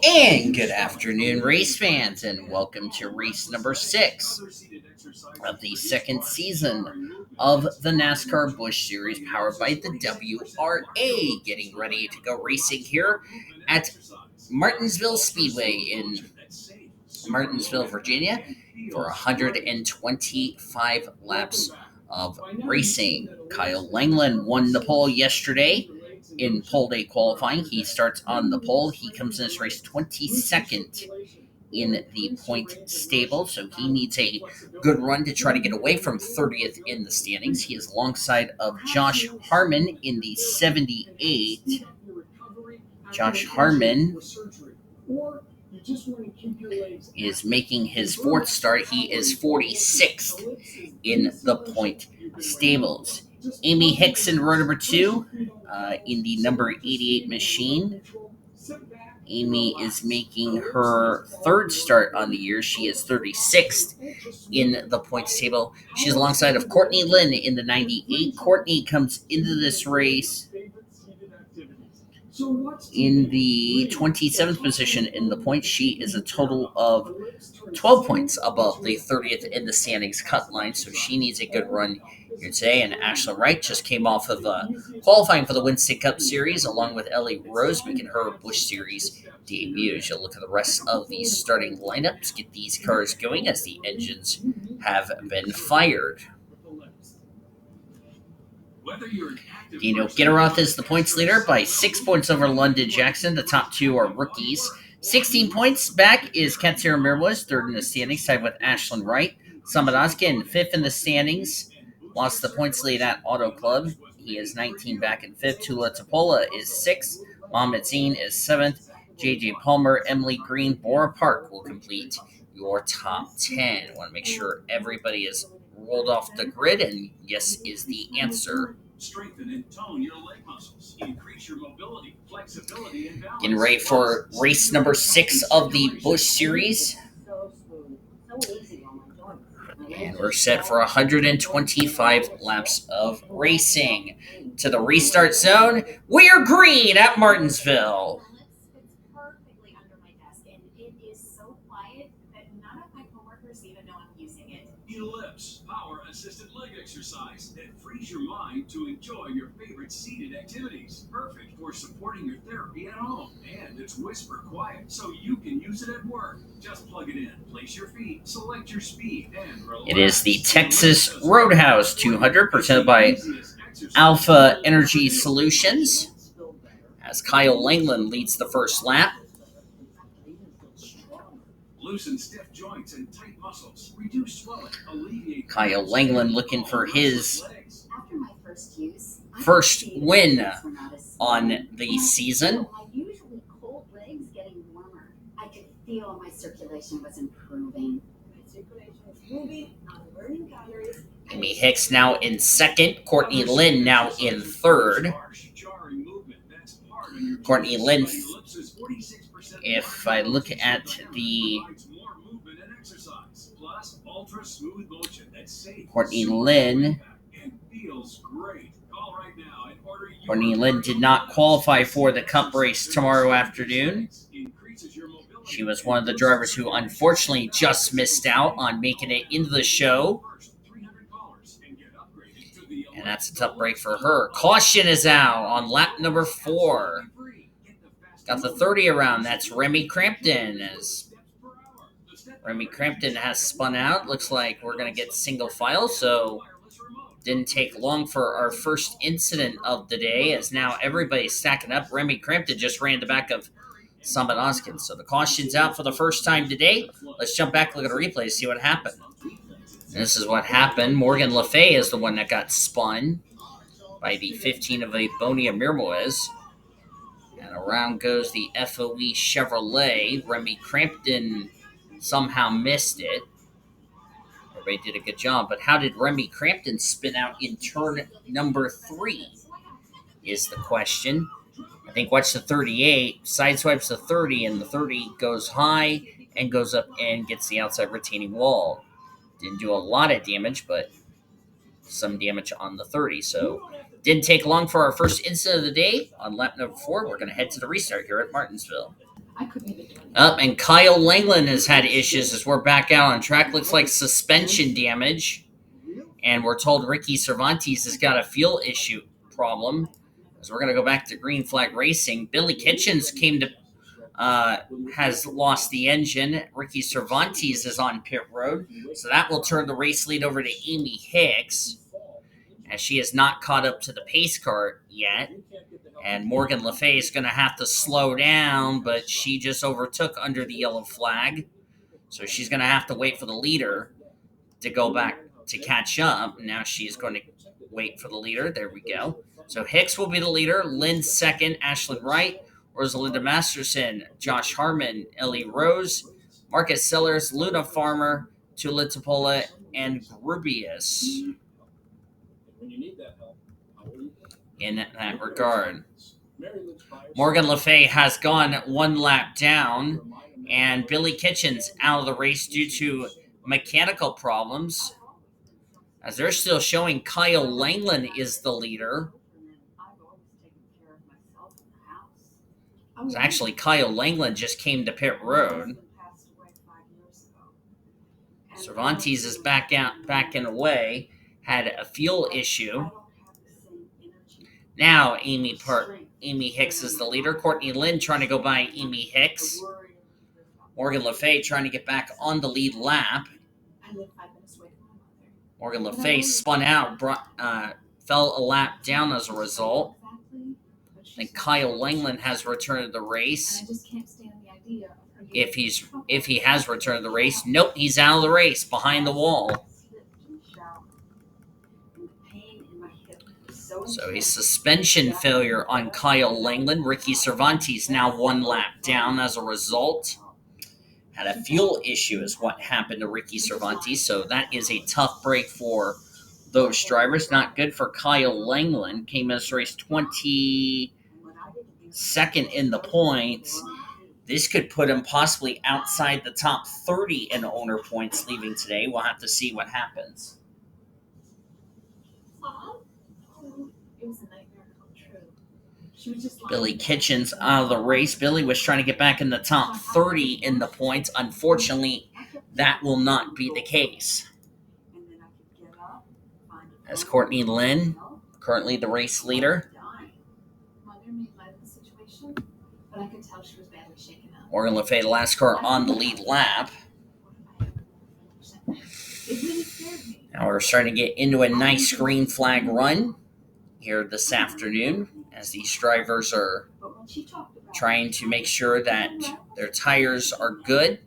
And good afternoon, race fans, and welcome to race number 6 of the second season of the NASCAR Busch Series powered by the WRA. Getting ready to go racing here at Martinsville Speedway in Martinsville, Virginia for 125 laps of racing. Kyle Langland won the pole yesterday in pole day qualifying. He starts on the pole. He comes in this race 22nd in the point stable, so he needs a good run to try to get away from 30th in the standings. He is alongside of Josh Harmon in the 78. Josh Harmon is making his fourth start. He is 46th in the point stables. Amy Hicks in row number 2 in the number 88 machine. Amy is making her third start on the year. She is 36th in the points table. She's alongside of Courtney Lynn in the 98. Courtney comes into this race in the 27th position in the points. She is a total of 12 points above the 30th in the standings cut line, so she needs a good run here today. And Ashlyn Wright just came off of qualifying for the Winston Cup Series, along with Ellie Rose, making her Busch Series debut. As you look at the rest of the starting lineups, get these cars going as the engines have been fired. Dino Gitiroyk is the points leader by 6 points over London Jackson. The top two are rookies. 16 points back is K Amirmoez, third in the standings, tied with Ashlyn Wright. S Ozkan R, fifth in the standings, lost the points lead at Auto Club. He is 19 back in fifth. T Tupola is sixth. M Zain is seventh. J.J. Palmer, Emily Green, Bora Park will complete your top 10. I want to make sure everybody is rolled off the grid, and yes is the answer. Strengthen and tone your leg muscles. Increase your mobility, flexibility, and balance. Getting ready for race number 6 of the Busch Series. And we're set for 125 laps of racing. To the restart zone, we're green at Martinsville. It's perfectly under my desk, and it is so quiet that none of my coworkers even know I'm using it. Ellipse, power-assisted leg exercise that frees your mind to enjoy your favorite seated activities. Perfect for supporting your therapy at home. And it's whisper quiet, so you can use it at work. Just plug it in, place your feet, select your speed, and relax. It is the Texas Roadhouse 200, presented by Alpha Energy Solutions, as Kyle Langland leads the first lap. Loosen stiff joints and tight muscles. Reduce swelling. Alleviate. Kyle Langland looking for his After my first win on the season. My usually cold legs getting warmer. I could feel my circulation was improving. My circulation was moving. I'm burning calories. Amy Hicks now in second. Courtney Lynn now in third. Courtney Lynn, if I look at the Courtney Lynn did not qualify for the Cup race tomorrow afternoon. She was one of the drivers who unfortunately just missed out on making it into the show. And that's a tough break for her. Caution is out on lap number 4. Got the 30 around. That's Remy Crampton. As Remy Crampton has spun out. Looks like we're going to get single file. So didn't take long for our first incident of the day, as now everybody's stacking up. Remy Crampton just ran the back of Summit Oskin. So the caution's out for the first time today. Let's jump back, look at a replay, see what happened. This is what happened. M Le Fay is the one that got spun by the 15 of a K Amirmoez. And around goes the FOE Chevrolet. Remy Crampton somehow missed it. Everybody did a good job. But how did Remy Crampton spin out in turn number 3 is the question. I think watch the 38. Sideswipes the 30, and the 30 goes high and goes up and gets the outside retaining wall. Didn't do a lot of damage, but some damage on the 30. So Didn't take long for our first incident of the day. On lap number 4, we're going to head to the restart here at Martinsville. Up, and Kyle Langland has had issues as we're back out on track. Looks like suspension damage. And we're told Ricky Cervantes has got a fuel issue problem. As we're going to go back to green flag racing. Billy Kitchens has lost the engine. Ricky Cervantes is on pit road. So that will turn the race lead over to Amy Hicks, as she has not caught up to the pace car yet. And Morgan Le Fay is going to have to slow down, but she just overtook under the yellow flag. So she's going to have to wait for the leader to go back to catch up. Now she's going to wait for the leader. There we go. So Hicks will be the leader. Lynn second. Ashlyn Wright. Rosalinda Masterson. Josh Harmon. Ellie Rose. Marcus Sellers. Luna Farmer. T Tupola. And Grubius. In that regard, Morgan Le Fay has gone one lap down, and Billy Kitchens out of the race due to mechanical problems, as they're still showing Kyle Langland is the leader. Actually, Kyle Langland just came to pit road. Cervantes is backing away, had a fuel issue. Now Amy Hicks is the leader. Courtney Lynn trying to go by Amy Hicks. Morgan Le Fay trying to get back on the lead lap. Morgan Le Fay spun out, fell a lap down as a result. Then Kyle Langland has returned to the race. If he has returned to the race, nope, he's out of the race, behind the wall. So a suspension failure on Kyle Langland. Ricky Cervantes now one lap down as a result. Had a fuel issue is what happened to Ricky Cervantes. So that is a tough break for those drivers. Not good for Kyle Langland. Came in this race 22nd in the points. This could put him possibly outside the top 30 in owner points leaving today. We'll have to see what happens. Billy Kitchens out of the race. Billy was trying to get back in the top 30 in the points. Unfortunately, that will not be the case. As Courtney Lynn, currently the race leader. Morgan Le Fay, the last car on the lead lap. Now we're starting to get into a nice green flag run here this afternoon, as these drivers are trying to make sure that their tires are good.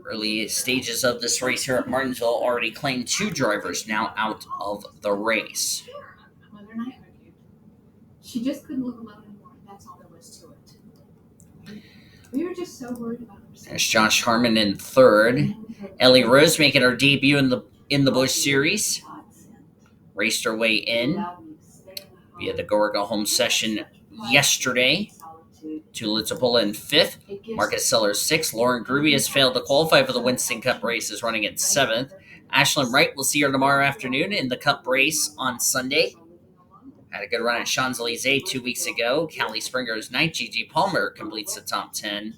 Early stages of this race here at Martinsville already claimed 2 drivers now out of the race. She just couldn't look alone anymore. That's all there was to it. We were just so worried about her. There's Josh Harmon in third. Ellie Rose making her debut in the Busch Series. Raced her way in via the Go Home session yesterday. T Tupola in 5th. Marcus Sellers 6th. Lauren Gruby has failed to qualify for the Winston Cup race, is running at 7th. Ashlyn Wright will see her tomorrow afternoon in the Cup race on Sunday. Had a good run at Champs-Élysées 2 weeks ago. Callie Springer is 9th. Gigi Palmer completes the top 10.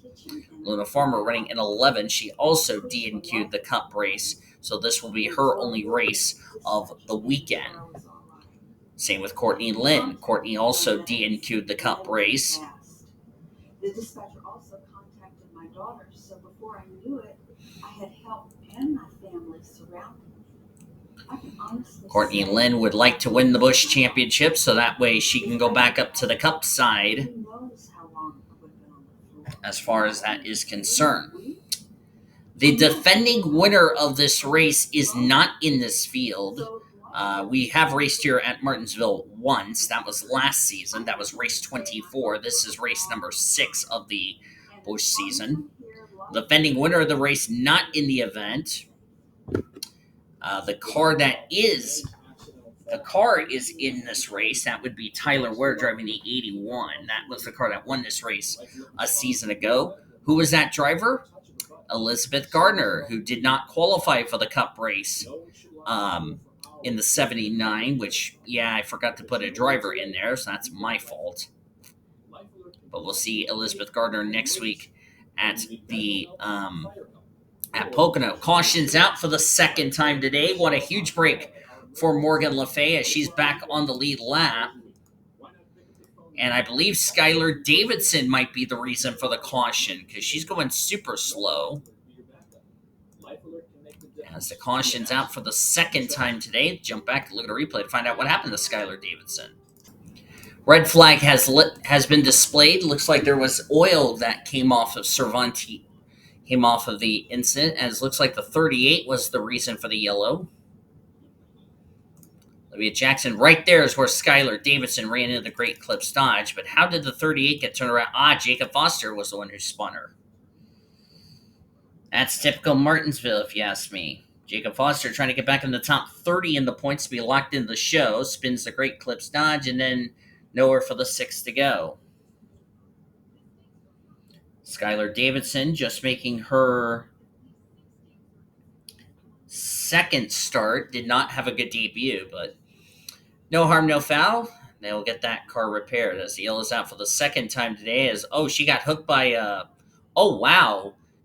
Luna Farmer running in 11th. She also DNQ'd the Cup race, so this will be her only race of the weekend. Same with Courtney Lynn. Courtney also DNQ'd the Cup race. The dispatcher also contacted my daughter, so before I knew it, I had help and my family surrounded me. I can honestly Courtney Lynn would like to win the Busch Championship, so that way she can go back up to the Cup side as far as that is concerned. The defending winner of this race is not in this field. We have raced here at Martinsville once. That was last season. That was race 24. This is race number 6 of the Busch season. The defending winner of the race not in the event. The car is in this race. That would be Tyler Ware driving the 81. That was the car that won this race a season ago. Who was that driver? Elizabeth Gardner, who did not qualify for the Cup race in the 79, which, yeah, I forgot to put a driver in there, so that's my fault. But we'll see Elizabeth Gardner next week at the at Pocono. Caution's out for the second time today. What a huge break for Morgan Le Fay as she's back on the lead lap. And I believe Skylar Davidson might be the reason for the caution because she's going super slow. As the caution's out for the second time today, jump back to look at a replay to find out what happened to Skylar Davidson. Red flag has been displayed. Looks like there was oil that came off of Cervantes, came off of the incident, as looks like the 38 was the reason for the yellow. Olivia Jackson, right there is where Skylar Davidson ran into the Great Clips Dodge. But how did the 38 get turned around? Jacob Foster was the one who spun her. That's typical Martinsville, if you ask me. Jacob Foster trying to get back in the top 30 in the points to be locked in the show. Spins the Great Clips Dodge, and then nowhere for the 6 to go. Skylar Davidson just making her second start. Did not have a good debut, but no harm, no foul. They'll get that car repaired as the yellow's out for the second time today. She got hooked by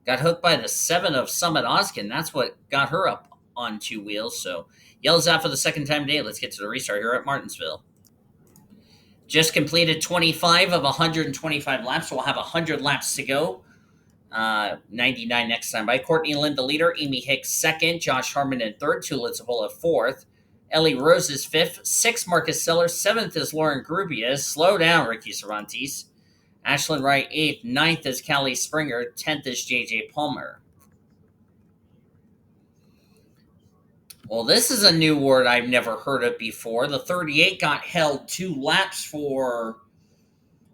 got hooked by the 7 of Summit Ozkan. That's what got her up on 2 wheels. So yellow's out for the second time today. Let's get to the restart here at Martinsville. Just completed 25 of 125 laps. We'll have 100 laps to go. 99 next time by. Courtney Lynn, the leader. Amy Hicks, second. Josh Harmon in third. T Tupola, fourth. Ellie Rose is fifth. Sixth, Marcus Seller. Seventh is Lauren Grubias. Slow down, Ricky Cervantes. Ashlyn Wright, eighth. Ninth is Callie Springer. 10th is JJ Palmer. Well, this is a new word I've never heard of before. The 38 got held 2 laps for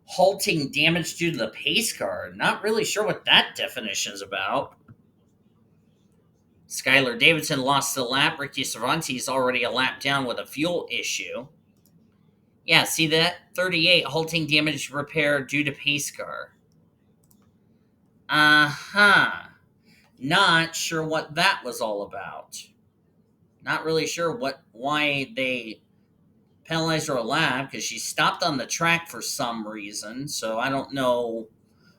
halting damage due to the pace car. Not really sure what that definition is about. Skylar Davidson lost the lap. Ricky Cervantes already a lap down with a fuel issue. Yeah, see that? 38, halting damage repair due to pace car. Not sure what that was all about. Not really sure why they penalized her a lap, because she stopped on the track for some reason, so I don't know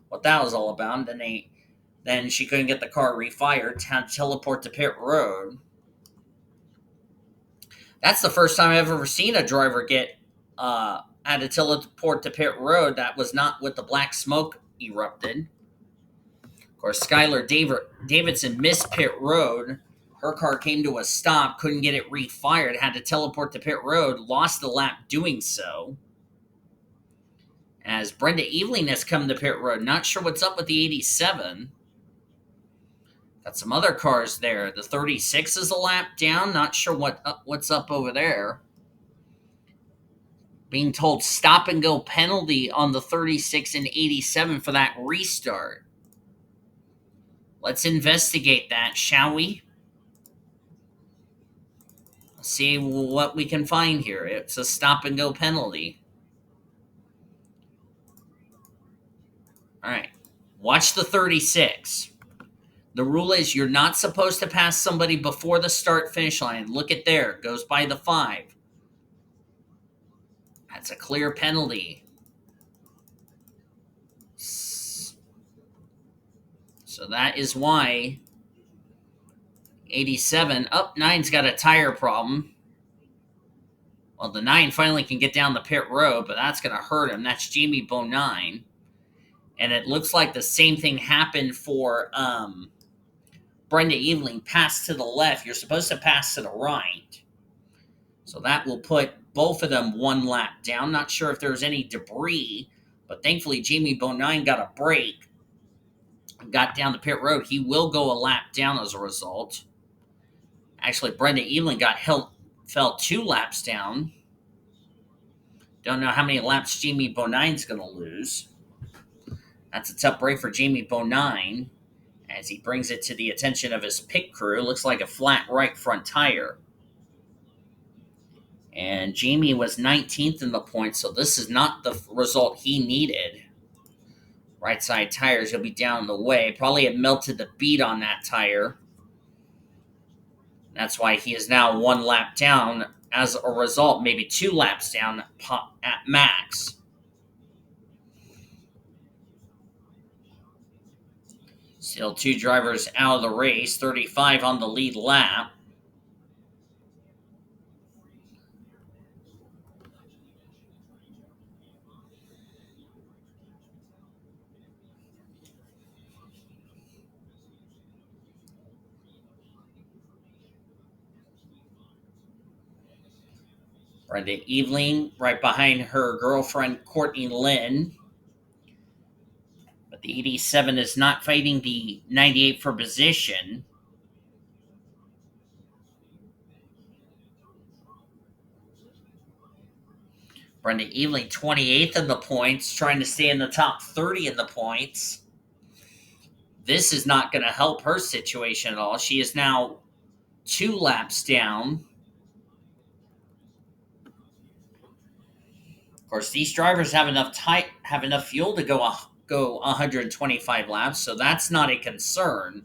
what that was all about. Then she couldn't get the car refired, had to teleport to pit road. That's the first time I've ever seen a driver had to teleport to pit road that was not with the black smoke erupted. Of course, Skylar Davidson missed pit road. Her car came to a stop, couldn't get it refired, had to teleport to pit road, lost the lap doing so. As Brenda Eveling has come to pit road, not sure what's up with the 87. Got some other cars there. The 36 is a lap down, not sure what's up over there. Being told stop and go penalty on the 36 and 87 for that restart. Let's investigate that, shall we? See what we can find here. It's a stop and go penalty. All right. Watch the 36. The rule is you're not supposed to pass somebody before the start finish line. Look at there. Goes by the 5. That's a clear penalty. So that is why 87. 9's got a tire problem. Well, the 9 finally can get down the pit road, but that's going to hurt him. That's Jamie Bonine. And it looks like the same thing happened for Brenda Eveling. Pass to the left. You're supposed to pass to the right. So that will put both of them 1 lap down. Not sure if there's any debris, but thankfully Jamie Bonine got a break. Got down the pit road. He will go a lap down as a result. Actually, Brenda Eveling fell 2 laps down. Don't know how many laps Jamie Bonine's going to lose. That's a tough break for Jamie Bonine as he brings it to the attention of his pit crew. Looks like a flat right front tire. And Jamie was 19th in the points, so this is not the result he needed. Right side tires, he'll be down the way. Probably had melted the bead on that tire. That's why he is now 1 lap down. As a result, maybe 2 laps down at max. Still 2 drivers out of the race, 35 on the lead lap. Brenda Eveling right behind her girlfriend Courtney Lynn. But the 87 is not fighting the 98 for position. Brenda Eveling 28th in the points, trying to stay in the top 30 in the points. This is not going to help her situation at all. She is now 2 laps down. Of course, these drivers have enough fuel to go 125 laps, so that's not a concern.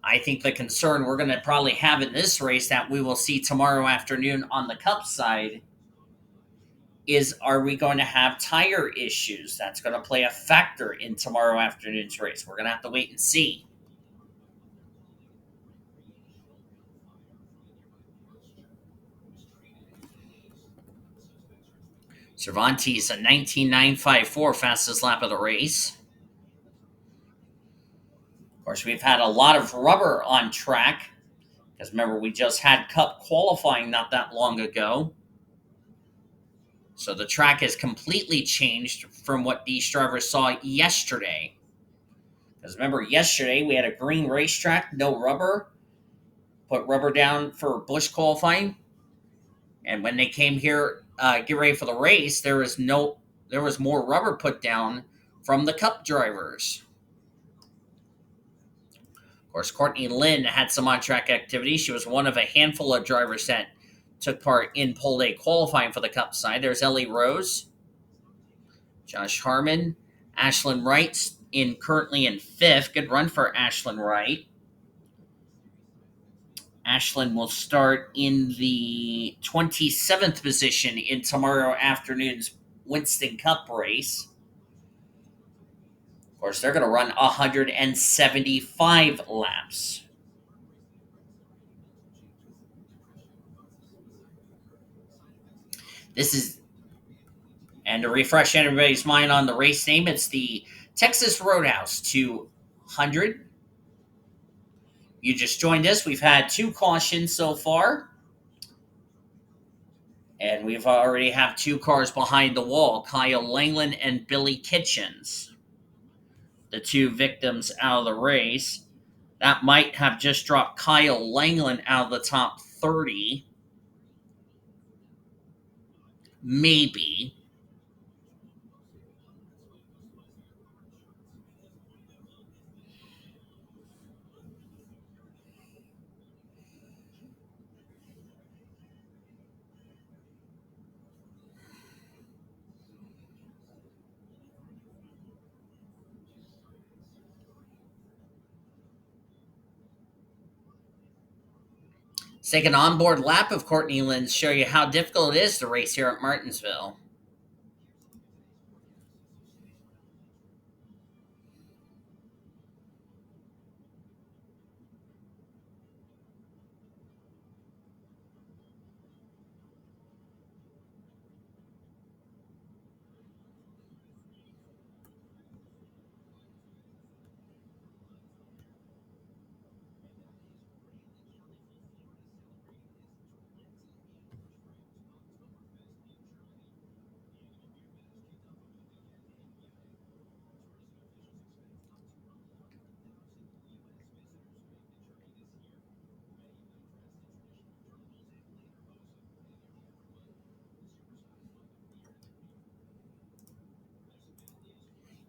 I think the concern we're going to probably have in this race that we will see tomorrow afternoon on the Cup side is, are we going to have tire issues? That's going to play a factor in tomorrow afternoon's race. We're going to have to wait and see. Cervantes, a 19.954 fastest lap of the race. Of course, we've had a lot of rubber on track, because remember, we just had Cup qualifying not that long ago. So the track has completely changed from what these drivers saw yesterday. Because remember, yesterday we had a green racetrack, no rubber. Put rubber down for Busch qualifying. And when they came here, get ready for the race, there was more rubber put down from the Cup drivers. Of course, Courtney Lynn had some on-track activity. She was one of a handful of drivers that took part in pole day qualifying for the Cup side. There's Ellie Rose, Josh Harmon, Ashlyn Wright currently in 5th. Good run for Ashlyn Wright. Ashlyn will start in the 27th position in tomorrow afternoon's Winston Cup race. Of course, they're going to run 175 laps. And to refresh everybody's mind on the race name, it's the Texas Roadhouse 200. You just joined us. We've had 2 cautions so far. And we've already have 2 cars behind the wall, Kyle Langland and Billy Kitchens. The 2 victims out of the race. That might have just dropped Kyle Langland out of the top 30. Maybe. Let's take an onboard lap of Courtney Lynn to show you how difficult it is to race here at Martinsville.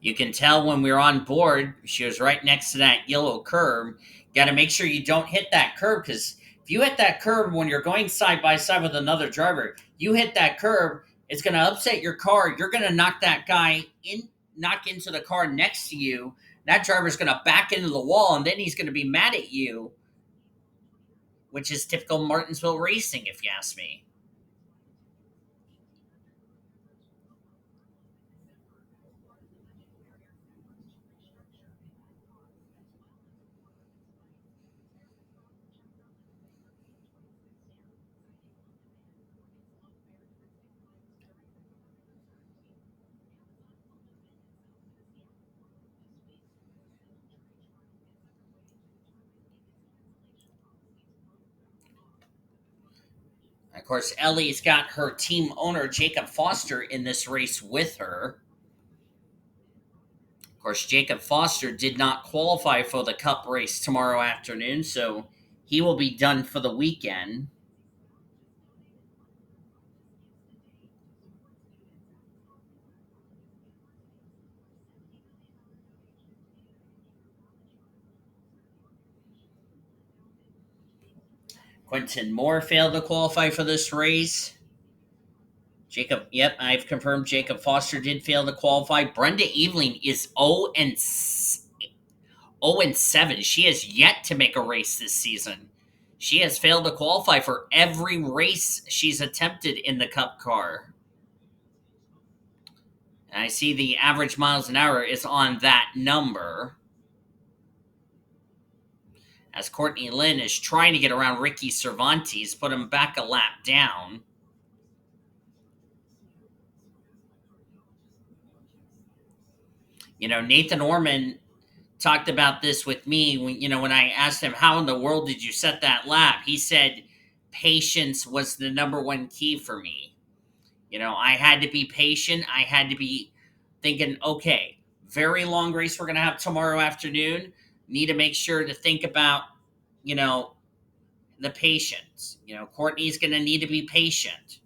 You can tell when we were on board, she was right next to that yellow curb. Got to make sure you don't hit that curb, because if you hit that curb when you're going side by side with another driver, you hit that curb, it's going to upset your car. You're going to knock that guy knock into the car next to you. That driver's going to back into the wall, and then he's going to be mad at you which is typical Martinsville racing, if you ask me. Of course, Ellie's got her team owner, Jacob Foster, in this race with her. Of course, Jacob Foster did not qualify for the Cup race tomorrow afternoon, so he will be done for the weekend. Quentin Moore failed to qualify for this race. I've confirmed Jacob Foster did fail to qualify. Brenda Eveling is 0-7. She has yet to make a race this season. She has failed to qualify for every race she's attempted in the Cup car. And I see the average miles an hour is on that number. As Courtney Lynn is trying to get around Ricky Cervantes, put him back a lap down. Nathan Orman talked about this with me when I asked him, how in the world did you set that lap? He said, patience was the number one key for me. I had to be patient. I had to be thinking, okay, very long race we're going to have tomorrow afternoon. Need to make sure to think about, the patience. Courtney's going to need to be patient.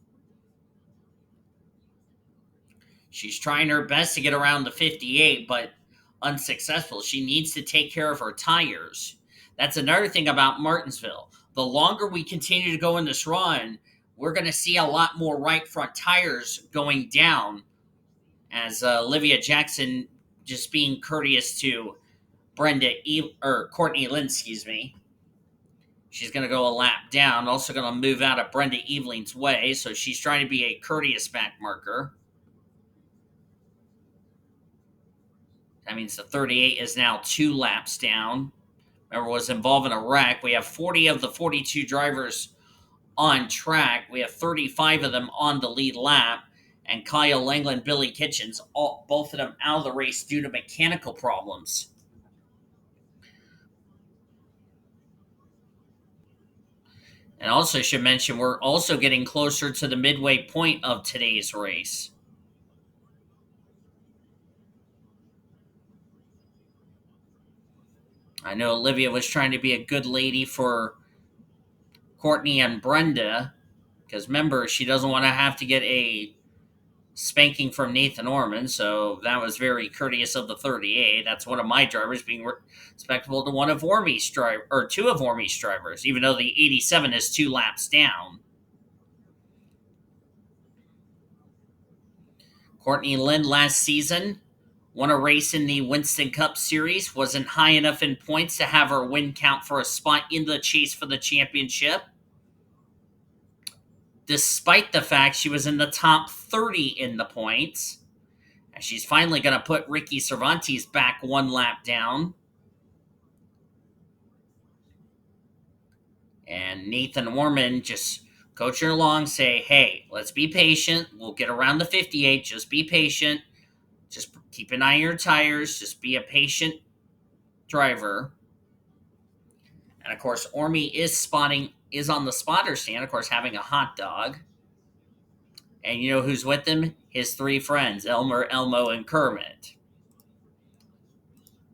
She's trying her best to get around the 58, but unsuccessful. She needs to take care of her tires. That's another thing about Martinsville. The longer we continue to go in this run, we're going to see a lot more right front tires going down, as Olivia Jackson just being courteous to Courtney Lynn, excuse me. She's going to go a lap down, also going to move out of Brenda Eveling's way, so she's trying to be a courteous back marker. That means the 38 is now 2 laps down. Remember, was involved in a wreck. We have 40 of the 42 drivers on track. We have 35 of them on the lead lap. And Kyle Langland, Billy Kitchens, both of them out of the race due to mechanical problems. And also should mention, we're also getting closer to the midway point of today's race. I know Olivia was trying to be a good lady for Courtney and Brenda, because remember, she doesn't want to have to get a spanking from Nathan Orman, so that was very courteous of the 38. That's one of my drivers being respectful to one of Ormy's two of Ormy's drivers, even though the 87 is 2 laps down. Courtney Lynn last season won a race in the Winston Cup Series, wasn't high enough in points to have her win count for a spot in the chase for the championship, despite the fact she was in the top 30 in the points. And she's finally going to put Ricky Cervantes back 1 lap down. And Nathan Orman just coaching her along, say, hey, let's be patient. We'll get around the 58. Just be patient. Just keep an eye on your tires. Just be a patient driver. And, of course, Ormy is on the spotter stand, of course, having a hot dog. And you know who's with him? His 3 friends, Elmer, Elmo, and Kermit.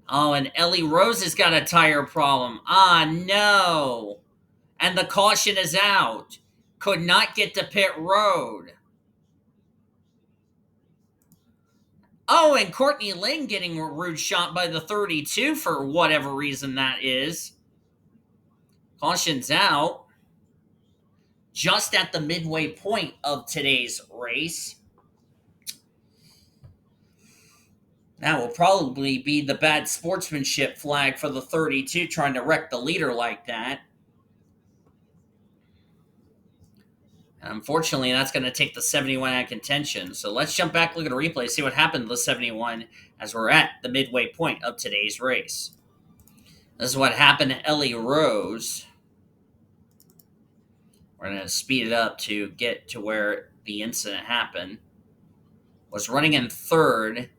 Oh, and Ellie Rose has got a tire problem. Ah, no. And the caution is out. Could not get to pit road. Oh, and Courtney Lynn getting a rude shot by the 32 for whatever reason that is. Caution's out. Just at the midway point of today's race. That will probably be the bad sportsmanship flag for the 32 trying to wreck the leader like that. Unfortunately, that's going to take the 71 out of contention. So let's jump back, look at a replay, see what happened to the 71 as we're at the midway point of today's race. This is what happened to Ellie Rose. We're going to speed it up to get to where the incident happened. Was running in third,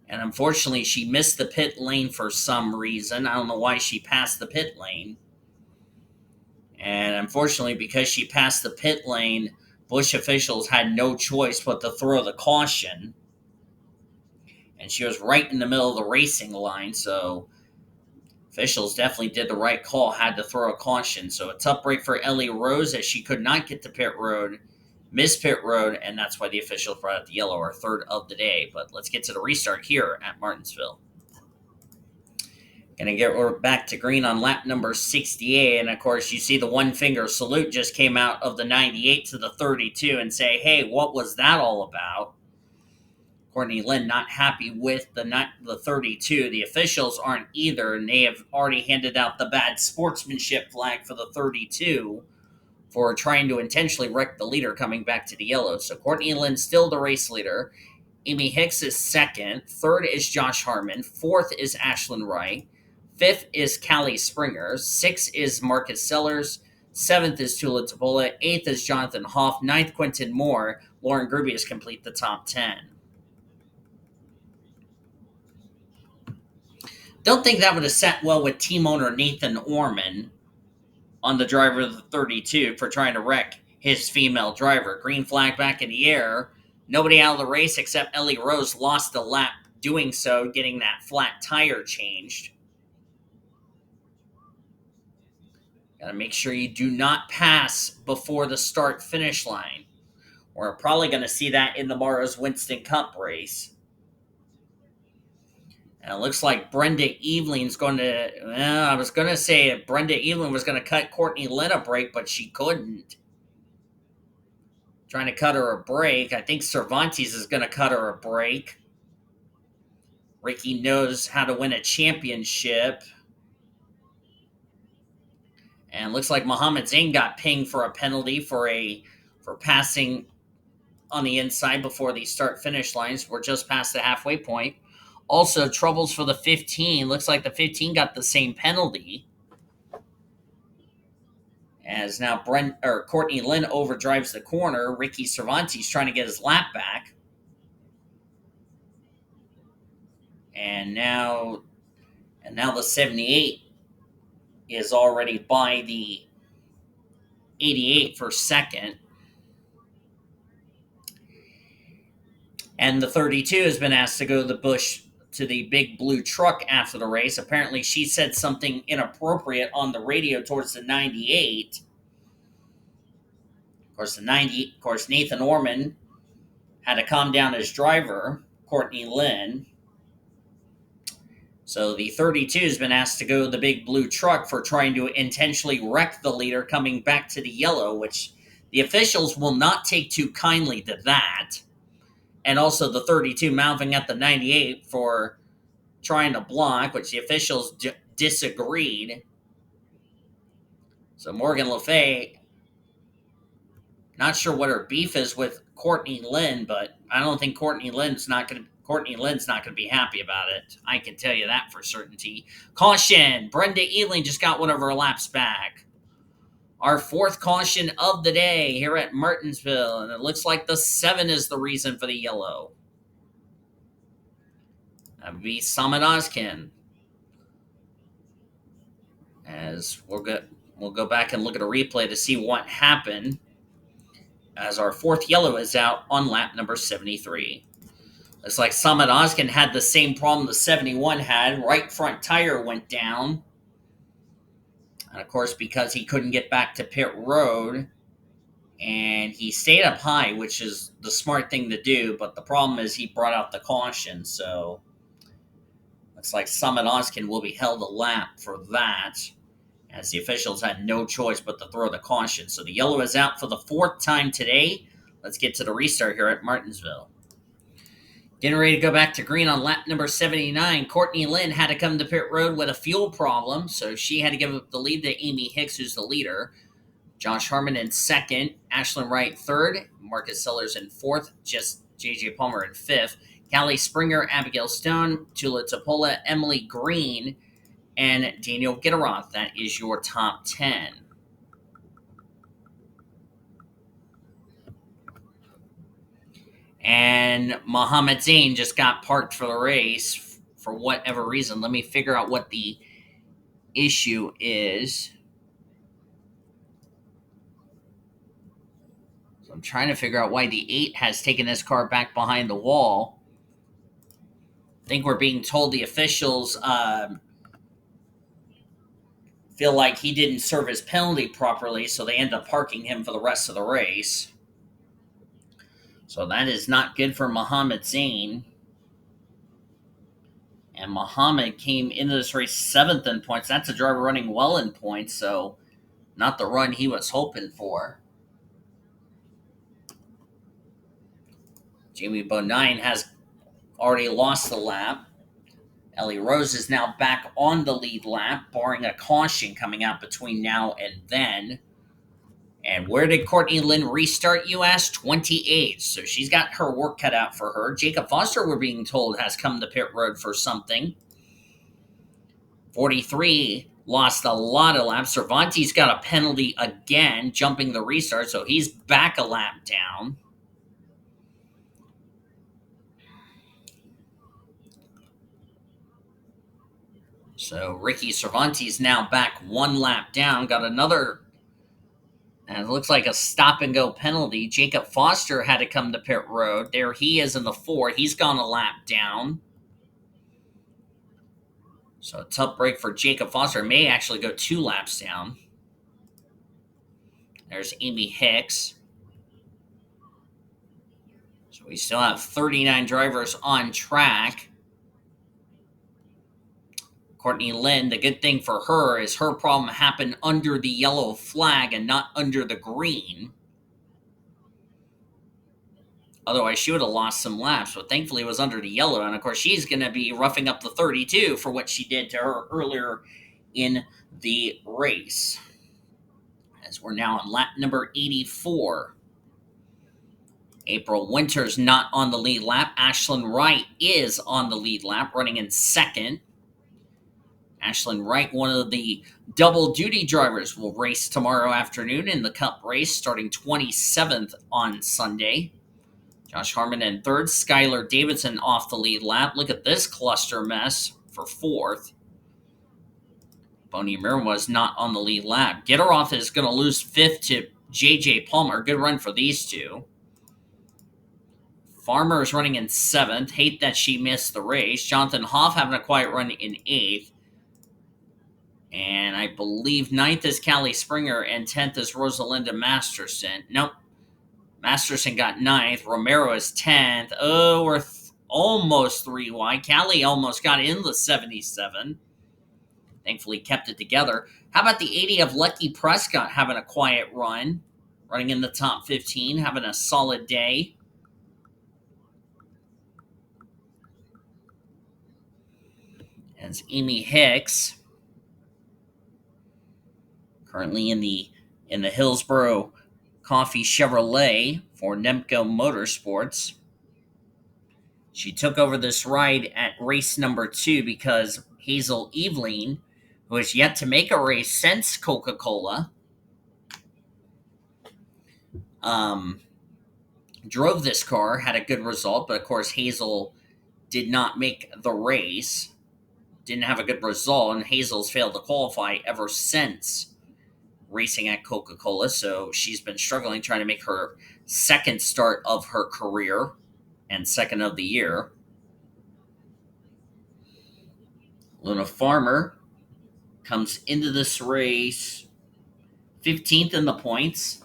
and unfortunately she missed the pit lane for some reason. I don't know why she passed the pit lane. And unfortunately, because she passed the pit lane, Busch officials had no choice but to throw the caution. And she was right in the middle of the racing line, so officials definitely did the right call, had to throw a caution. So a tough break for Ellie Rose as she could not get to pit road, missed pit road, and that's why the officials brought out the yellow, our third of the day. But let's get to the restart here at Martinsville. Going to get back to green on lap number 68. And, of course, you see the one-finger salute just came out of the 98 to the 32 and say, hey, what was that all about? Courtney Lynn not happy with the 32. The officials aren't either, and they have already handed out the bad sportsmanship flag for the 32 for trying to intentionally wreck the leader coming back to the yellow. So Courtney Lynn still the race leader. Amy Hicks is second. Third is Josh Harmon. Fourth is Ashlyn Wright. Fifth is Callie Springer. Sixth is Marcus Sellers. Seventh is T Tupola. Eighth is Jonathan Hoff. Ninth, Quentin Moore. Lauren Grubius complete the top 10. Don't think that would have sat well with team owner Nathan Orman on the driver of the 32 for trying to wreck his female driver. Green flag back in the air. Nobody out of the race except Ellie Rose lost a lap doing so, getting that flat tire changed. Got to make sure you do not pass before the start-finish line. We're probably going to see that in tomorrow's Winston Cup race. And it looks like Brenda Evelyn's going to... I was going to say Brenda Evelyn was going to cut Courtney Lynn a break, but she couldn't. Trying to cut her a break. I think Cervantes is going to cut her a break. Ricky knows how to win a championship. And looks like Mohammed Zain got pinged for a penalty for passing on the inside before the start-finish lines. We're just past the halfway point. Also, troubles for the 15. Looks like the 15 got the same penalty. As now Courtney Lynn overdrives the corner. Ricky Cervantes trying to get his lap back. And now the 78 is already by the 88 for second. And the 32 has been asked to go to the Busch to the big blue truck after the race. Apparently she said something inappropriate on the radio towards the 98. Of course, Nathan Orman had to calm down his driver, Courtney Lynn. So the 32 has been asked to go to the big blue truck for trying to intentionally wreck the leader coming back to the yellow, which the officials will not take too kindly to that. And also the 32 mouthing at the 98 for trying to block, which the officials disagreed. So Morgan Le Fay, not sure what her beef is with Courtney Lynn, but I don't think Courtney Lynn's not going to be happy about it. I can tell you that for certainty. Caution! Brenda Ealing just got one of her laps back. Our fourth caution of the day here at Martinsville, and it looks like the 7 is the reason for the yellow. That would be Samad Ozkan. As we'll go back and look at a replay to see what happened, as our fourth yellow is out on lap number 73. It's like Samad Ozkan had the same problem the 71 had. Right front tire went down. And, of course, because he couldn't get back to pit road, and he stayed up high, which is the smart thing to do, but the problem is he brought out the caution, so looks like Samad Ozkan will be held a lap for that, as the officials had no choice but to throw the caution. So the yellow is out for the fourth time today. Let's get to the restart here at Martinsville. Getting ready to go back to green on lap number 79. Courtney Lynn had to come to pit road with a fuel problem, so she had to give up the lead to Amy Hicks, who's the leader. Josh Harmon in second, Ashlyn Wright third, Marcus Sellers in fourth, just J.J. Palmer in fifth, Callie Springer, Abigail Stone, Tula Tupola, Emily Green, and Daniel Gitiroyk. That is your top 10. And Mohammed Zain just got parked for the race for whatever reason. Let me figure out what the issue is. So I'm trying to figure out why the 8 has taken this car back behind the wall. I think we're being told the officials feel like he didn't serve his penalty properly, so they end up parking him for the rest of the race. So that is not good for Mohammed Zain. And Mohammed came into this race 7th in points. That's a driver running well in points, so not the run he was hoping for. Jamie Bonine has already lost the lap. Ellie Rose is now back on the lead lap, barring a caution coming out between now and then. And where did Courtney Lynn restart, you ask? 28th. So she's got her work cut out for her. Jacob Foster, we're being told, has come to pit road for something. 43 lost a lot of laps. Cervantes got a penalty again, jumping the restart, so he's back a lap down. So Ricky Cervantes now back 1 lap down. Got another, and it looks like a stop-and-go penalty. Jacob Foster had to come to pit road. There he is in the 4. He's gone a lap down. So a tough break for Jacob Foster. May actually go 2 laps down. There's Amy Hicks. So we still have 39 drivers on track. Courtney Lynn, the good thing for her is her problem happened under the yellow flag and not under the green. Otherwise, she would have lost some laps, but thankfully it was under the yellow. And, of course, she's going to be roughing up the 32 for what she did to her earlier in the race. As we're now on lap number 84. April Winters not on the lead lap. Ashlyn Wright is on the lead lap, running in second. Ashlyn Wright, one of the double-duty drivers, will race tomorrow afternoon in the Cup race, starting 27th on Sunday. Josh Harmon in third. Skylar Davidson off the lead lap. Look at this cluster mess for fourth. K Amirmoez not on the lead lap. Gitiroyk is going to lose fifth to J.J. Palmer. Good run for these two. Farmer is running in seventh. Hate that she missed the race. Jonathan Hoff having a quiet run in eighth. And I believe ninth is Callie Springer and 10th is Rosalinda Masterson. Nope. Masterson got ninth. Romero is 10th. Oh, we're almost 3 wide. Callie almost got in the 77. Thankfully kept it together. How about the 80 of Lucky Prescott having a quiet run? Running in the top 15. Having a solid day. As Amy Hicks, currently in the Hillsboro Coffee Chevrolet for Nemco Motorsports. She took over this ride at race number 2 because Hazel Eveline, who has yet to make a race since Coca-Cola, drove this car, had a good result, but of course Hazel did not make the race. Didn't have a good result, and Hazel's failed to qualify ever since racing at Coca-Cola, so she's been struggling trying to make her second start of her career and second of the year. Luna Farmer comes into this race 15th in the points.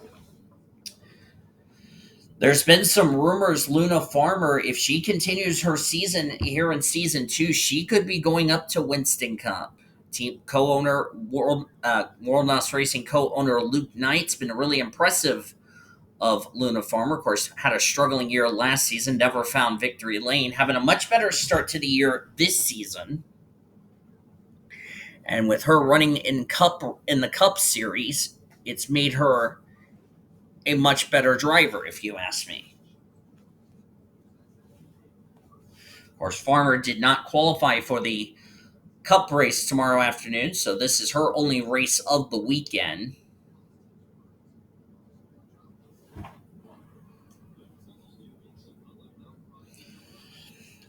There's been some rumors Luna Farmer, if she continues her season here in Season 2, she could be going up to Winston Cup. Team co-owner, World NOS Racing co-owner Luke Knight's been really impressive of Luna Farmer. Of course, had a struggling year last season, never found victory lane, having a much better start to the year this season. And with her running in the Cup Series, it's made her a much better driver, if you ask me. Of course, Farmer did not qualify for the Cup race tomorrow afternoon, so this is her only race of the weekend.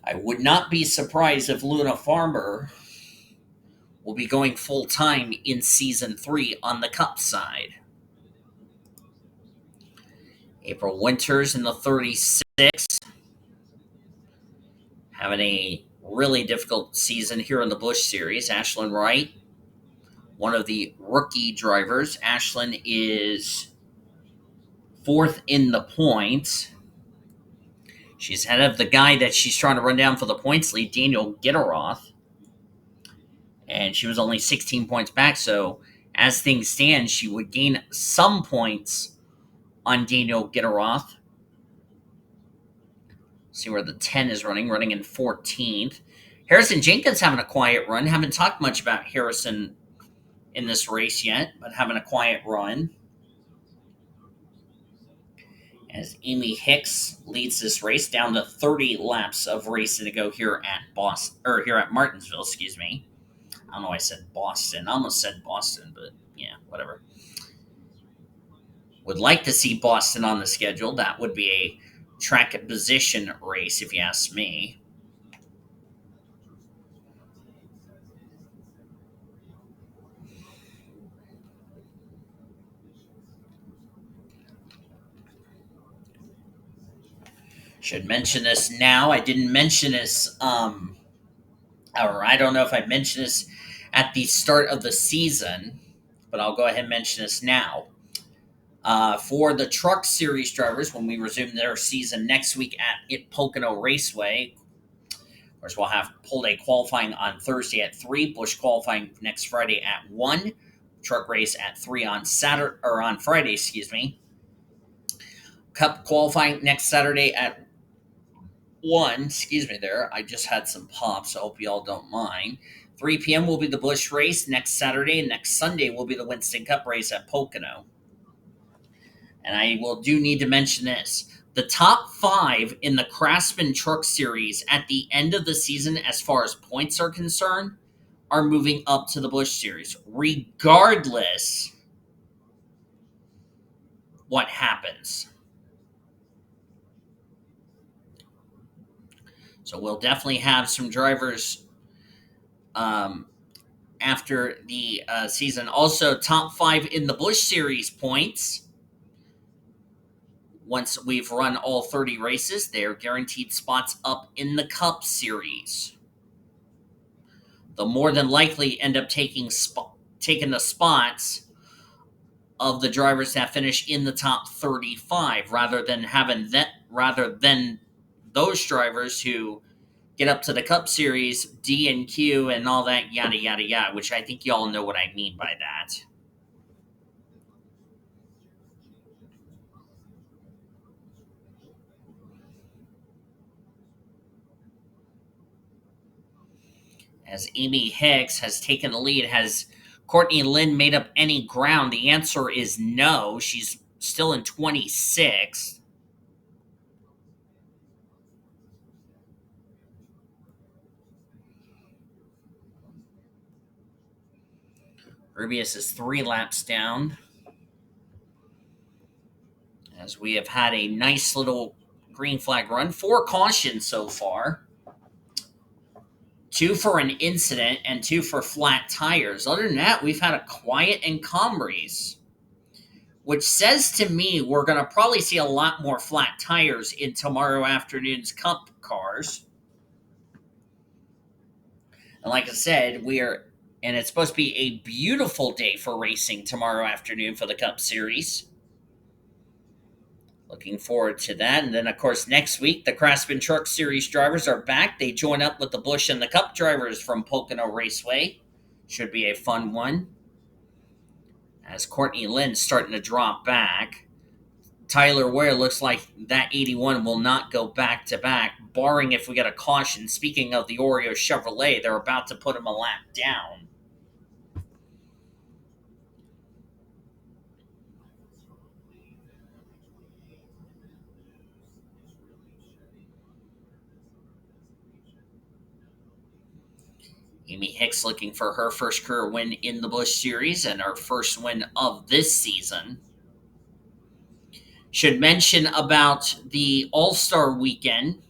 I would not be surprised if Luna Farmer will be going full time in season 3 on the Cup side. April Winters in the 36, having a really difficult season here in the Busch Series. Ashlyn Wright, one of the rookie drivers. Ashlyn is 4th in the points. She's ahead of the guy that she's trying to run down for the points lead, Daniel Gitiroyk. And she was only 16 points back, so as things stand, she would gain some points on Daniel Gitiroyk. See where the 10 is running in 14th. Harrison Jenkins having a quiet run. Haven't talked much about Harrison in this race yet, but having a quiet run. As Amy Hicks leads this race down to 30 laps of racing to go here at Martinsville, excuse me. I don't know why I said Boston. I almost said Boston, but yeah, whatever. Would like to see Boston on the schedule. That would be a track position race, if you ask me. Should mention this now. I didn't mention this, or I don't know if I mentioned this at the start of the season, but I'll go ahead and mention this now. For the Truck Series drivers, when we resume their season next week at Pocono Raceway, of course, we'll have Pole Day qualifying on Thursday at 3, Busch qualifying next Friday at 1, truck race at 3 on Friday, excuse me. Cup qualifying next Saturday at 1, excuse me there. I just had some pops, so I hope you all don't mind. 3 p.m. will be the Busch race next Saturday, and next Sunday will be the Winston Cup race at Pocono. And I do need to mention this. The top 5 in the Craftsman Truck Series at the end of the season, as far as points are concerned, are moving up to the Busch Series, regardless what happens. So we'll definitely have some drivers after the season. Also, top 5 in the Busch Series points. Once we've run all 30 races, they're guaranteed spots up in the Cup Series. They'll more than likely end up taking the spots of the drivers that finish in the top 35, rather than those drivers who get up to the Cup Series, D and Q, and all that yada yada yada. Which I think y'all know what I mean by that. As Amy Hicks has taken the lead, has Courtney Lynn made up any ground? The answer is no. She's still in 26th. Rubius is 3 laps down. As we have had a nice little green flag run. 4 cautions so far. 2 for an incident and 2 for flat tires. Other than that, we've had a quiet and calm race, which says to me we're going to probably see a lot more flat tires in tomorrow afternoon's Cup cars. And like I said, and it's supposed to be a beautiful day for racing tomorrow afternoon for the Cup Series. Looking forward to that. And then, of course, next week, the Craftsman Truck Series drivers are back. They join up with the Busch and the Cup drivers from Pocono Raceway. Should be a fun one. As Courtney Lynn's starting to drop back. Tyler Ware looks like that 81 will not go back-to-back, barring if we get a caution. Speaking of the Oreo Chevrolet, they're about to put him a lap down. Amy Hicks looking for her first career win in the Busch Series and her first win of this season. Should mention about the All-Star Weekend.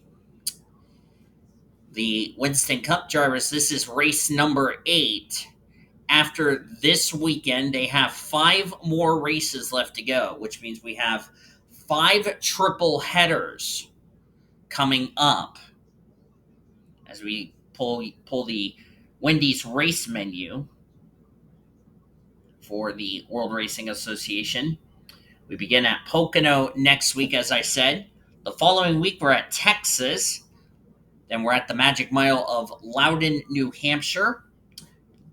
The Winston Cup drivers, this is race number 8. After this weekend, they have 5 more races left to go, which means we have 5 triple headers coming up as we pull the Wendy's race menu for the World Racing Association. We begin at Pocono next week, as I said. The following week, we're at Texas. Then we're at the Magic Mile of Loudon, New Hampshire.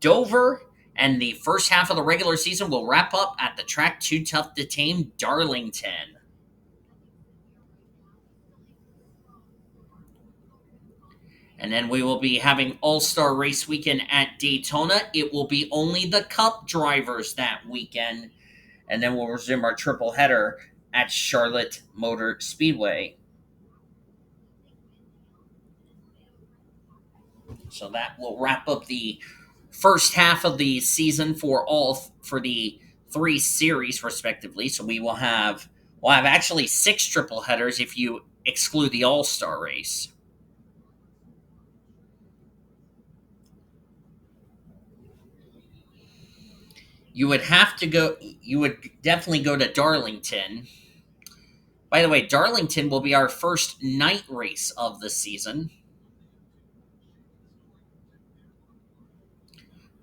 Dover, and the first half of the regular season will wrap up at the track Too Tough to Tame, Darlington. And then we will be having All-Star Race Weekend at Daytona. It will be only the Cup drivers that weekend. And then we'll resume our triple header at Charlotte Motor Speedway. So that will wrap up the first half of the season for the 3 series respectively. So we'll have actually 6 triple headers if you exclude the All-Star race. You would definitely go to Darlington. By the way, Darlington will be our first night race of the season.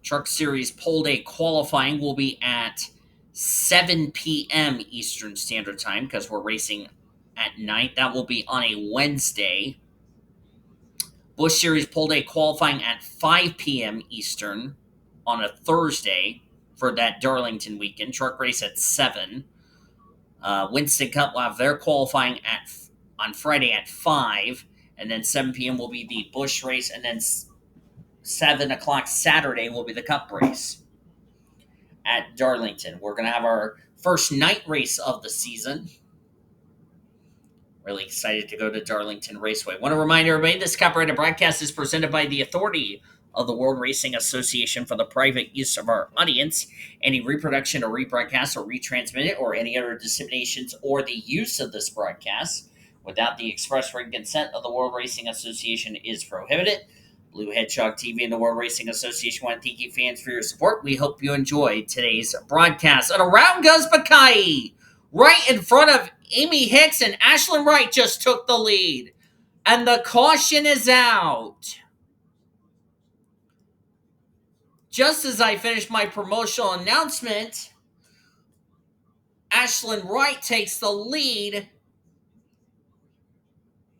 Truck Series Pole Day qualifying will be at 7 p.m. Eastern Standard Time because we're racing at night. That will be on a Wednesday. Busch Series Pole Day qualifying at 5 p.m. Eastern on a Thursday for that Darlington weekend. Truck race at 7. Winston Cup will have their qualifying on Friday at 5. And then 7 p.m. will be the Busch race. And then 7 o'clock Saturday will be the Cup race at Darlington. We're going to have our first night race of the season. Really excited to go to Darlington Raceway. Want to remind everybody this copyrighted broadcast is presented by the authority of the World Racing Association for the private use of our audience. Any reproduction or rebroadcast or retransmitted or any other disseminations or the use of this broadcast without the express written consent of the World Racing Association is prohibited. Blue Hedgehog TV and the World Racing Association want to thank you fans for your support. We hope you enjoyed today's broadcast. And around goes Buckeye, right in front of Amy Hicks, and Ashlyn Wright just took the lead. And the caution is out. Just as I finished my promotional announcement, Ashlyn Wright takes the lead,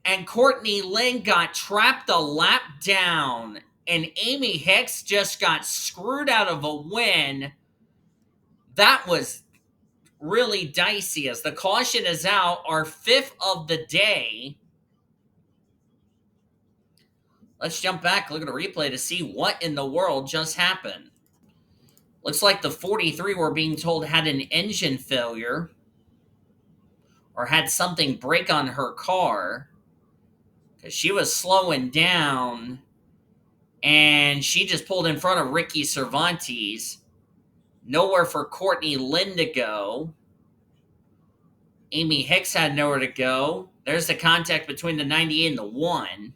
and Courtney Lynn got trapped a lap down, and Amy Hicks just got screwed out of a win. That was really dicey as the caution is out, our 5th of the day. Let's jump back, look at a replay to see what in the world just happened. Looks like the 43 we're being told had an engine failure or had something break on her car because she was slowing down and she just pulled in front of Ricky Cervantes. Nowhere for Courtney Lynn to go. Amy Hicks had nowhere to go. There's the contact between the 98 and the 1.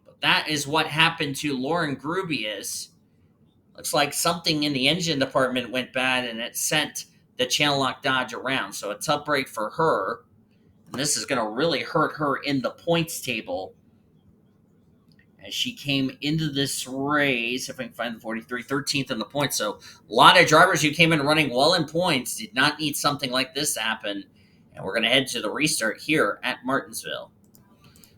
But that is what happened to Lauren Grubius. Looks like something in the engine department went bad and it sent the channel lock Dodge around. So a tough break for her. And this is going to really hurt her in the points table as she came into this race. If I can find the 43, 13th in the points. So a lot of drivers who came in running well in points did not need something like this to happen. And we're going to head to the restart here at Martinsville.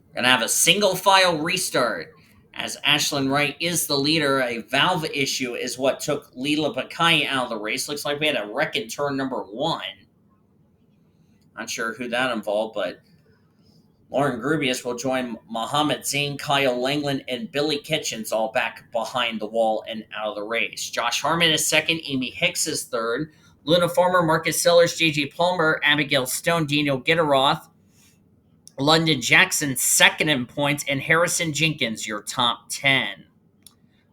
We're going to have a single file restart as Ashlyn Wright is the leader. A valve issue is what took Leela Buckeye out of the race. Looks like we had a wreck in turn number 1. Not sure who that involved, but Lauren Grubius will join Muhammad Zain, Kyle Langland, and Billy Kitchens all back behind the wall and out of the race. Josh Harmon is second. Amy Hicks is third. Luna Farmer, Marcus Sellers, J.J. Palmer, Abigail Stone, Daniel Gitteroth, London Jackson second in points, and Harrison Jenkins your top 10.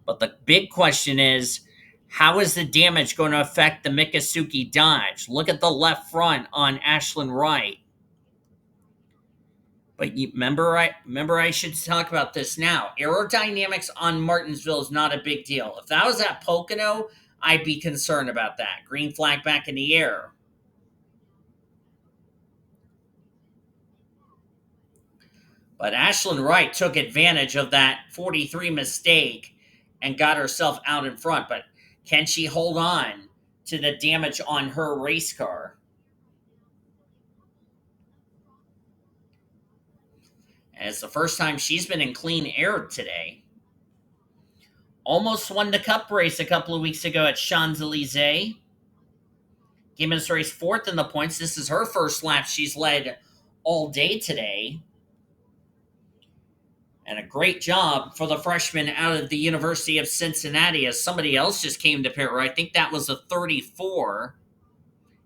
But the big question is, how is the damage going to affect the Miccosukee Dodge? Look at the left front on Ashlyn Wright. But remember I should talk about this now. Aerodynamics on Martinsville is not a big deal. If that was at Pocono, I'd be concerned about that. Green flag back in the air. But Ashlyn Wright took advantage of that 43 mistake and got herself out in front. But can she hold on to the damage on her race car? And it's the first time she's been in clean air today. Almost won the Cup race a couple of weeks ago at Champs-Élysées. Came in this race fourth in the points. This is her first lap she's led all day today. And a great job for the freshman out of the University of Cincinnati, as somebody else just came to pit. I think that was a 34.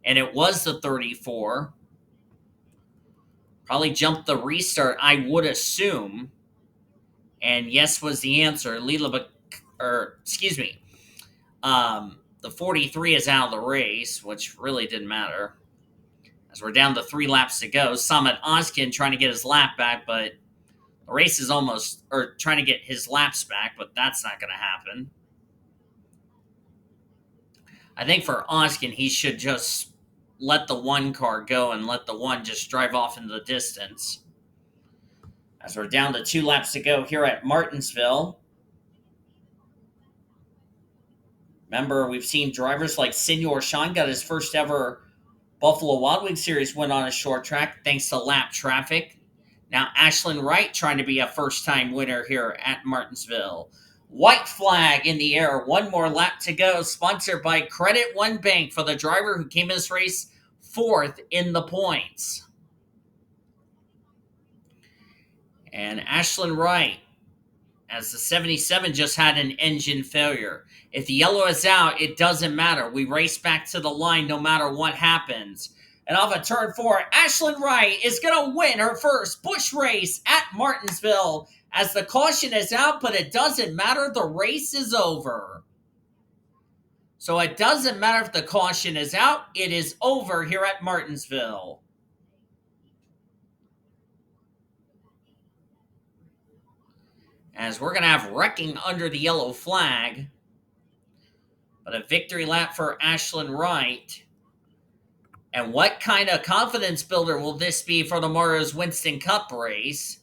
And it was the 34. Probably jumped the restart, I would assume. And yes was the answer. The 43 is out of the race, which really didn't matter. As we're down to 3 laps to go, Samad Ozkan trying to get his lap back, but the race is trying to get his laps back, but that's not going to happen. I think for Ozkan, he should just let the one car go and let the one just drive off into the distance. As we're down to 2 laps to go here at Martinsville. Remember, we've seen drivers like Senor Sean got his first ever Buffalo Wild Wings Series win on a short track thanks to lap traffic. Now Ashlyn Wright trying to be a first-time winner here at Martinsville. White flag in the air. 1 more lap to go. Sponsored by Credit One Bank for the driver who came in this race 4th in the points. And Ashlyn Wright, as the 77 just had an engine failure. If the yellow is out, it doesn't matter. We race back to the line no matter what happens. And off of turn 4, Ashlyn Wright is going to win her first Busch race at Martinsville as the caution is out, but it doesn't matter. The race is over. So it doesn't matter if the caution is out. It is over here at Martinsville. As we're going to have wrecking under the yellow flag. But a victory lap for Ashlyn Wright. And what kind of confidence builder will this be for tomorrow's Winston Cup race?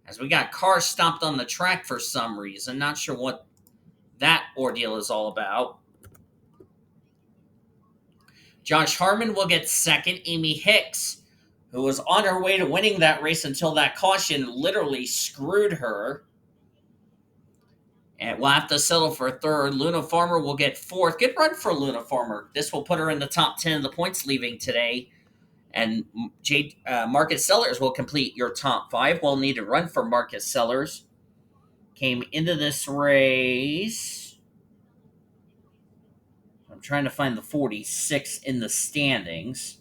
As we got cars stopped on the track for some reason. Not sure what that ordeal is all about. Josh Harmon will get second. Amy Hicks, who was on her way to winning that race until that caution literally screwed her. And we'll have to settle for third. Luna Farmer will get fourth. Good run for Luna Farmer. This will put her in the top 10 of the points leaving today. And Marcus Sellers will complete your top 5. Well-needed run for Marcus Sellers. Came into this race. I'm trying to find the 46 in the standings.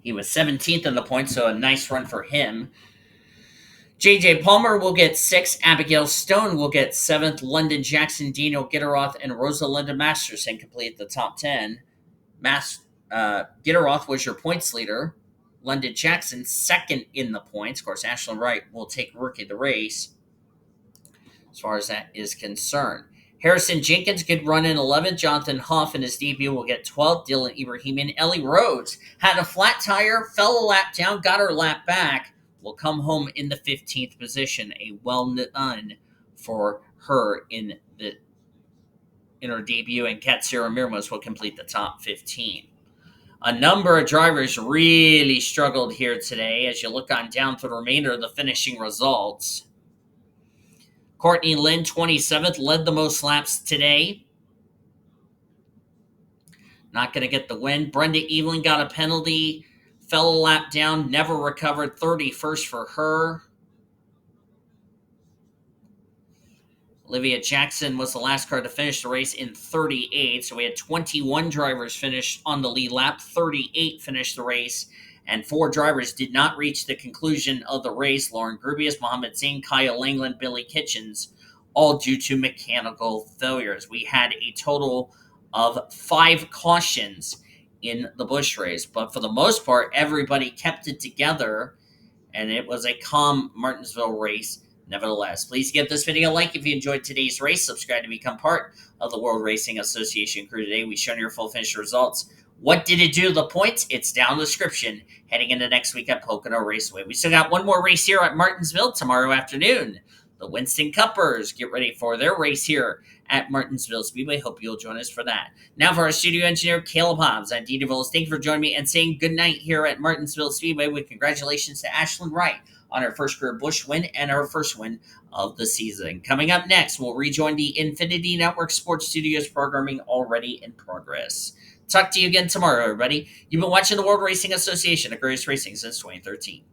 He was 17th in the points, so a nice run for him. J.J. Palmer will get 6th. Abigail Stone will get 7th. London Jackson, Daniel Gitiroyk, and Rosalinda Masterson complete the top 10. Gitiroyk was your points leader. London Jackson, 2nd in the points. Of course, Ashlyn Wright will take rookie of the race as far as that is concerned. Harrison Jenkins, good run in 11th. Jonathan Huff in his debut will get 12th. Dylan Ebrahimian. Ellie Rhodes had a flat tire, fell a lap down, got her lap back. Will come home in the 15th position. A well done for her in her debut, and K Amirmoez will complete the top 15. A number of drivers really struggled here today as you look on down through the remainder of the finishing results. Courtney Lynn, 27th, led the most laps today. Not going to get the win. Brenda Evelyn got a penalty. Fell a lap down, never recovered. 31st for her. Olivia Jackson was the last car to finish the race in 38. So we had 21 drivers finish on the lead lap. 38 finished the race and 4 drivers did not reach the conclusion of the race. Lauren Grubius, Mohammed Zain, Kyle Langland, Billy Kitchens, all due to mechanical failures. We had a total of 5 cautions in the Busch race, but for the most part, everybody kept it together, and it was a calm Martinsville race nevertheless. Please give this video a like if you enjoyed today's race. Subscribe to become part of the World Racing Association crew today. We show your full finish results. What did it do? The points? It's down in the description heading into next week at Pocono Raceway. We still got one more race here at Martinsville tomorrow afternoon. The Winston Cuppers get ready for their race here at Martinsville Speedway. Hope you'll join us for that. Now for our studio engineer, Caleb Hobbs. I'm D Gitiroyk. Thank you for joining me and saying good night here at Martinsville Speedway with congratulations to Ashlyn Wright on her first career Busch win and her first win of the season. Coming up next, we'll rejoin the Infinity Network Sports Studios programming already in progress. Talk to you again tomorrow, everybody. You've been watching the World Racing Association, the greatest racing since 2013.